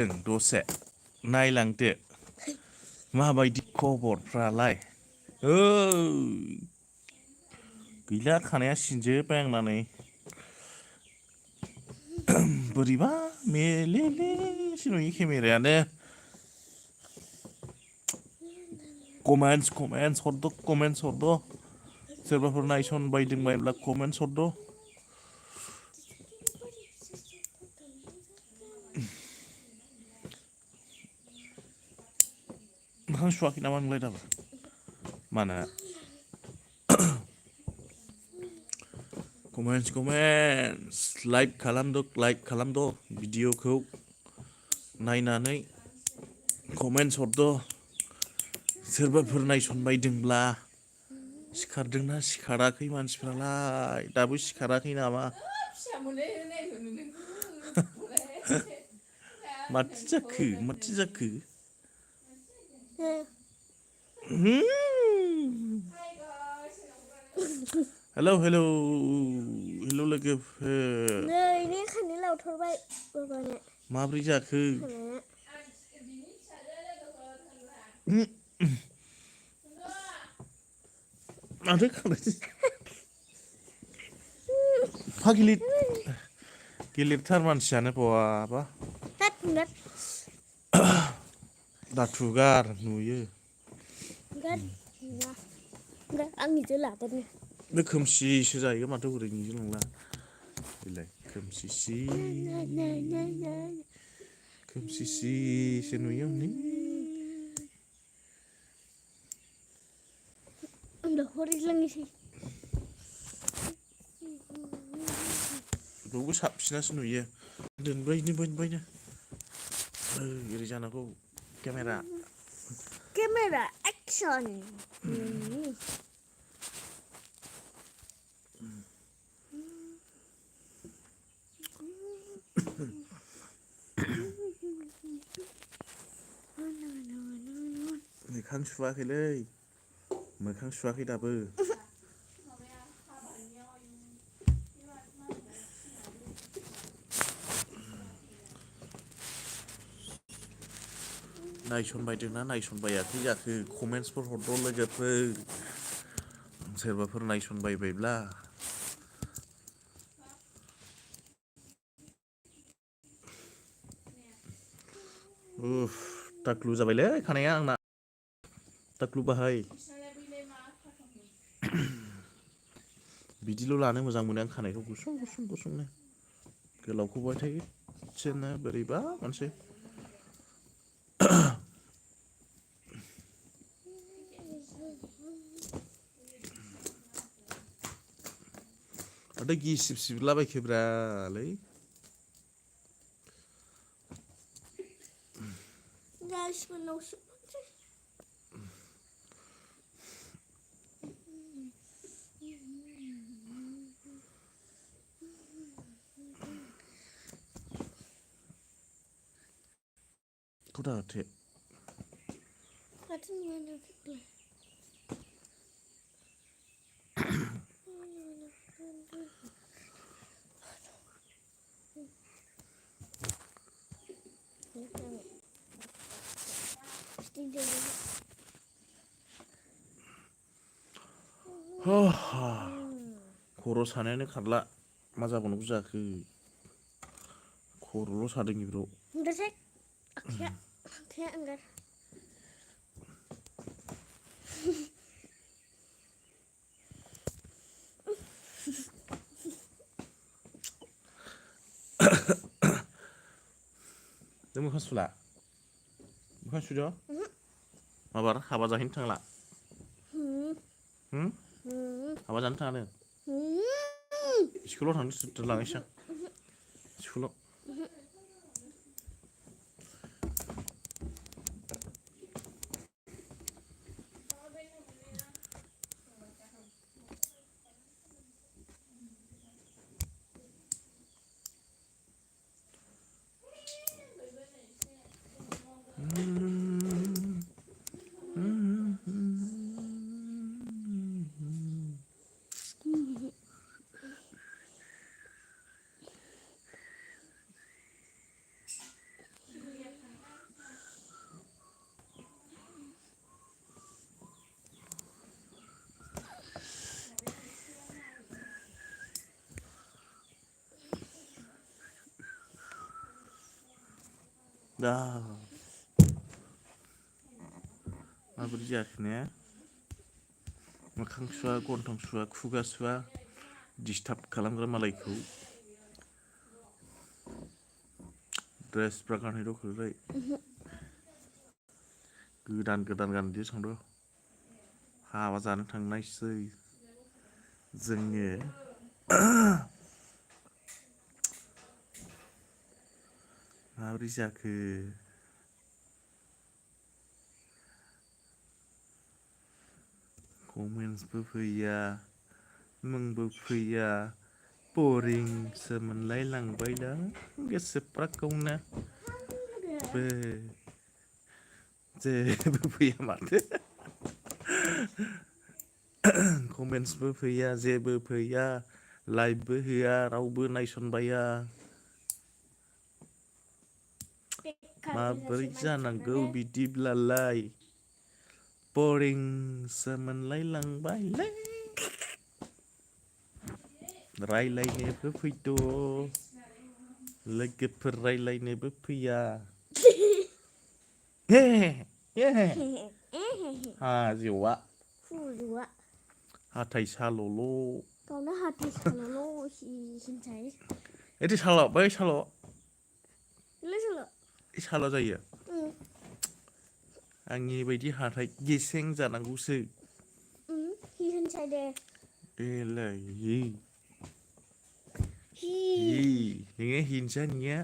दसे नायलांदो माबायदि खबरफ्रालाय गैला खानाया सिनजोब्बाय आंना नै बोरैबा मेलेलेसो नुयो केमेरायानो कमेन्टस हरद' सोरबाफोर नायसनबायदोंबायब्ला कमेन्टस हरद' मोखां सुवाखै नामा नोंलाय दाबो मानो कमेन्टस लाइक खालामद' भिडिअखौ नायनानै कमेन्टस हरद' सोरबाफोर नायसनबायदोंब्ला सिखारदोंना सिखाराखै मानसिफ्रालाय दाबो सिखाराखै नामा माथो जाखो हेलौ लोगोफोर नै खानाय लावथारबाय बाबानो माब्रै जाखो माथो खानाय फा गिलिरथार मानसियानो बहाबा दाथुगार नुयो आंनिजों लाबोनो बे खोमसिसो जाहैगोन माथो बोरै नुयो नंला बेलाय खोमसिसो नुयो हनै बेवबो साबसिनासो नुयो दोनबायनो ओरै जानांगौ केमेरा एक्सन मोखां सुवाखै दाबो नायसनबायदोंना नायसनबायाखै जाखो कमेन्टसफोर हरद' लोगोफोर सोरबाफोर नायसनबायबायब्ला टाक्लु जाबायलै खानाया आंना टाक्लु बाहाय बिदिल' लानो मोजां मोनो आं खानायखौ गुसुंनो गोलावखौ बहाय थायो एसेनो बोरैबा मोनसे माथो गिसिब सिबलाबायखोब्रालै दाथे खर' सानायानो खारला मा जाबावनांगौ जाखो खर'ल' सादों इब्राव नों मोखां सुला मोखां सुद' माबार हाबा जाहैनो थांला हाबा जानो थाङानो स्कुलाव थांनो लांनोसै आं स्कुलाव दा माबोरै जाखो ने मोखां सुवा गन्थं सुवा खुगा सुवा डिस्टार्ब खालामग्रा मालायखौ ड्रेसफ्रा गानहै दंखाबाय गोदान गोदान गानदो थांद' हाबा जानो थांनायसै जोङो माबोरै जाखो कमेन्टसबो फैया मुंबो फैया बरिंसो मोनलाय लांबायलां गोसोफ्रा गावनो बे जेबो फैया माथो कमेन्टसबो फैया जेबो फैया लाइभबो होआ रावबो नायसनबाया माबोरै जानांगौ बिदिब्लालाय बरिंसो मोनलाय लांबायलै रायलायनोबो फैद' लोगोफोर रायलायनोबो फैया हे हाजेवआ फुलुआ हाथाय साल'ल' गावनो हाथाय साल'ल' हिनसाय एदि साल' बै साल' इलाय साल' साल' जायो आंनि बायदि हाथाय गेसें जानांगौसो हि होनसाय दे एलाय हि नोङो हिनसा नोङो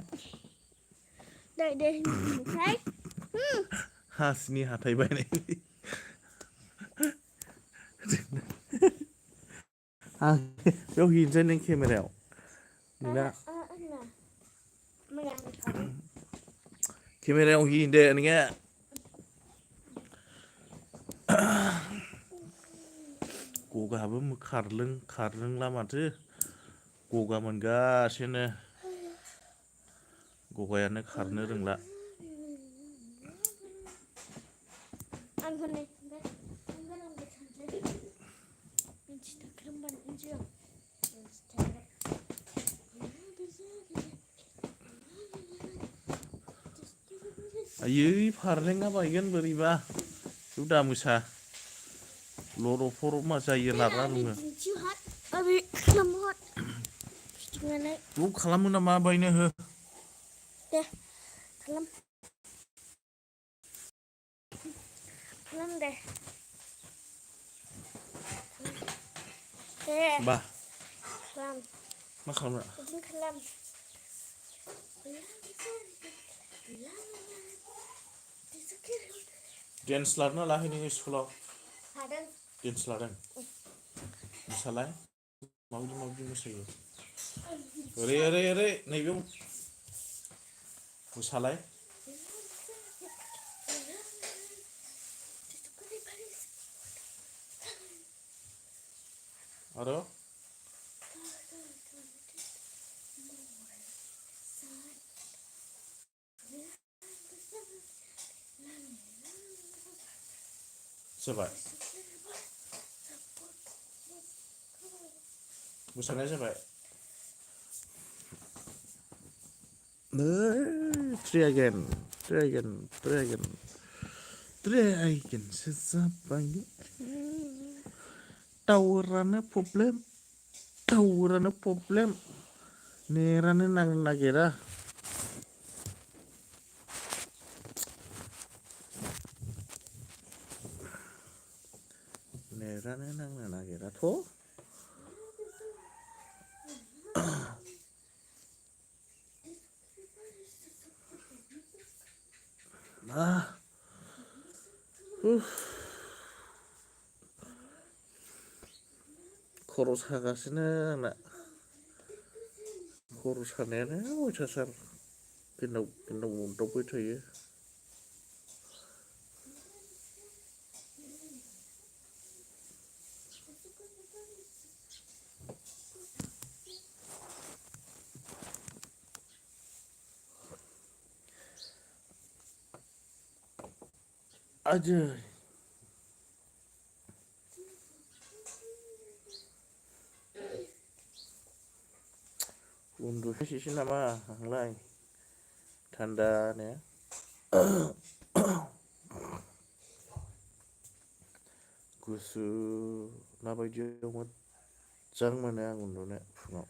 दे होनसाय हासिनि हाथाय बायनाय आं बेयाव हिनोसै नों केमेरायाव नोंना केमेरायाव हि दे नोङो गगाबो खारलोंला माथो गगा मोनगासिनो गगायानो खारनो रोंला आयै फारलेंआ बायगोन बोरैबा बेयाव दामोसा लर'फर मा जायो नारना रुङो बेयाव खालामो नामा बायनो हो दे खालाम दे बा खालाम मा खालामनो बिदिनो खालाम डेन्स लादोंना लायाखै नोङो स्कुलाव हादों डेन्स लादों मोसालाय माबायदि मोसायो ओरै नैबेयाव मोसालाय आरो जाबाय मोसानाया जाबाय try againसो जाबाय टावारानो प्रब्लेम नेटानो नांनो नागिरा नेटानो नांनो नागिराथ' खर' सागासिनो आंना खर' सानायानो अयथासार गिनाव मोनदावबाय थायो आजै उन्दुसैसो नामा आंलाय थान्दानो गुसु माबायदियाव मोजां मोनो आं उन्दुनो फुङाव।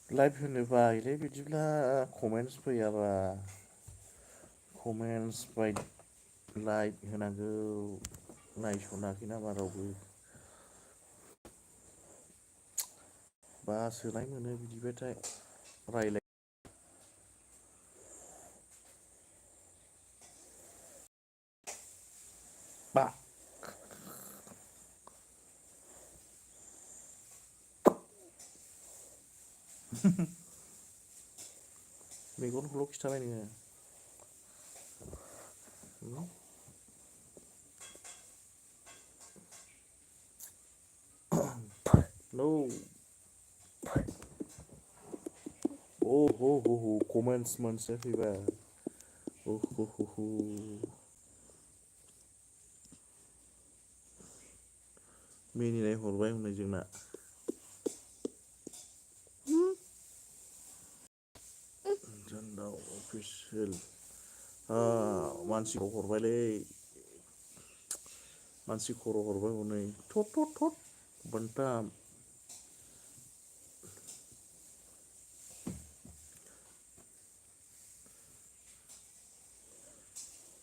लाइभ होनो बायोलै बिदिब्ला कमेन्टस फैयाबा कमेन्टस बाय लाइक होनांगौ नायस'नाखै नामा रावबो बासोनाय मोनो बिदिबाथाय रायलाय बा मेगनखौल' खिथाबाय नोङो नो हो कमेन्टस मोनसे फैबाय हो मिनिनाय हरबाय हनै जोंना जोंनाव अफिसियेल मानसिखौ हरबायलै मानसि खर' हरबाय हनै थट बोनथाम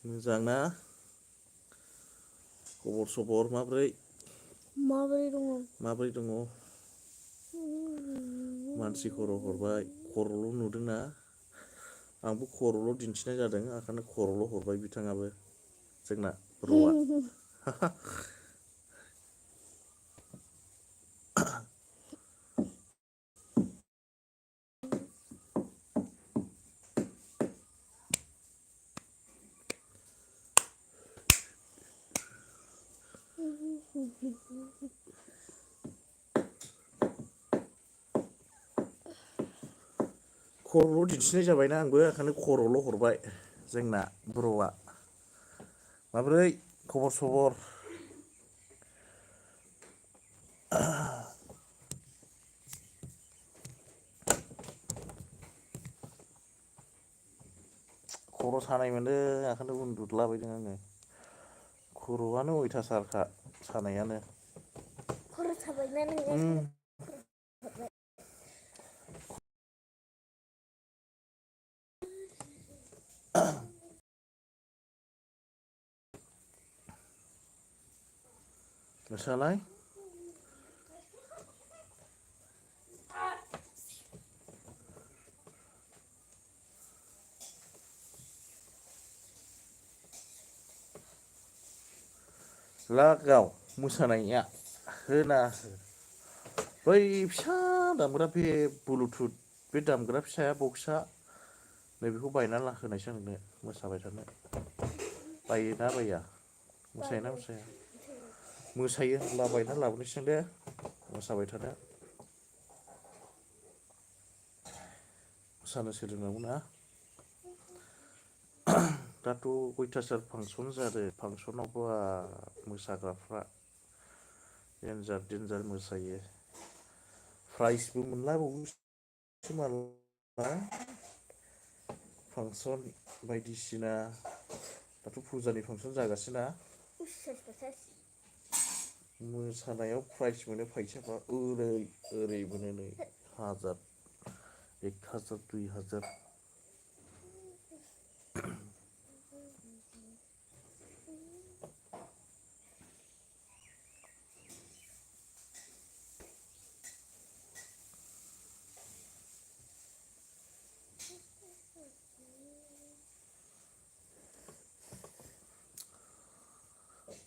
मोजां ना खबर सबर माब्रै दङ मानसि खर' हरबाय खर'ल' नुदोंना आंबो खर'ल' दिन्थिनाय जादों ओंखायनो खर'ल' हरबाय बिथाङाबो जोंना र'आ खर'ल' दिन्थिनाय जाबायना आंबो ओंखायनो खर'ल' हरबाय जोंना ब्र'आ माब्रै खबर सबर खर' सानाय मोनदों ओंखायनो उन्दुलाबायदों आङो खर'आनो अयथासारखा सानायानो खर' साबायना नोङो नोंस्रालाय लागाव मोसानाया होना बै फिसा दामग्रा बे ब्लुथुथ बे दामग्रा फिसाया बक्सआ नैबेखौ बायना होनायसै नोंनो मोसाबाय थानो बायोना बाया मोसायोना मोसाया मोसायो होनब्ला बायना लाबोनोसै दे मोसाबाय थानो मोसानो सोलोंनांगौ ना दाथ' अयथासार फांसन जादों फांसनाव बा मोसाग्राफ्रा देन्जार मोसायो प्राइजबो मोनलाबावोसो मालाय फांसन बायदिसिना दाथ' फुजानि फांसन जागासिनो मोसानायाव प्राइज मोनो फैसाफ्रा ओरै मोनो नै 1000 1000 2000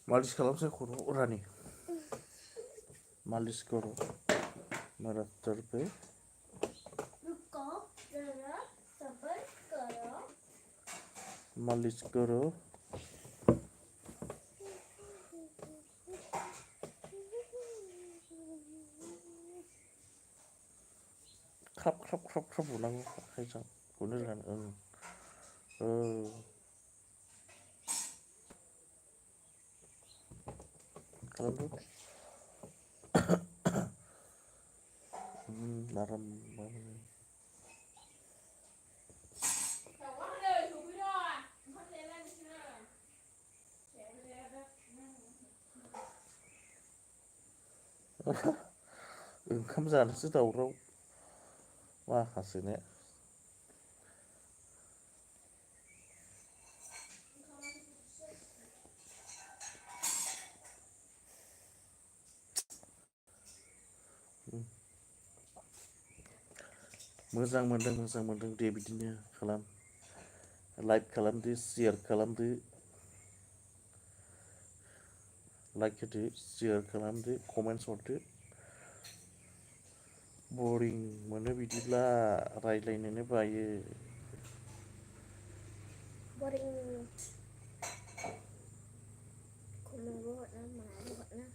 मालिस खालामसै खर' रानि मालिस करो मरत्तर पे मालिश करो ख्राब ख्राब ख्राब ख्राब बुनांगौ आखाइजों बुनो रोङा खालामदो आराम ओंखाम जानोसो दावराव माखासे ने मोजां मोनदों दे बिदिनो खालाम लाइक खालामदो शेयार खालामदो लाइक होदो शेयार खालामदो कमेन्ट्स हरदो बरिं मोनो बिदिब्ला रायज्लायनोनो बायो boring komen buat nama buat na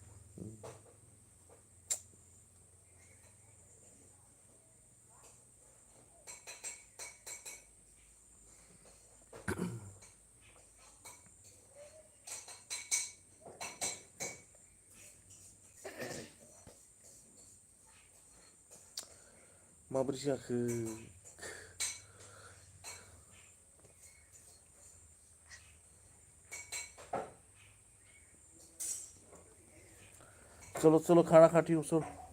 माबोरै जाखो चलो चलो खाना खाती हूँ चलो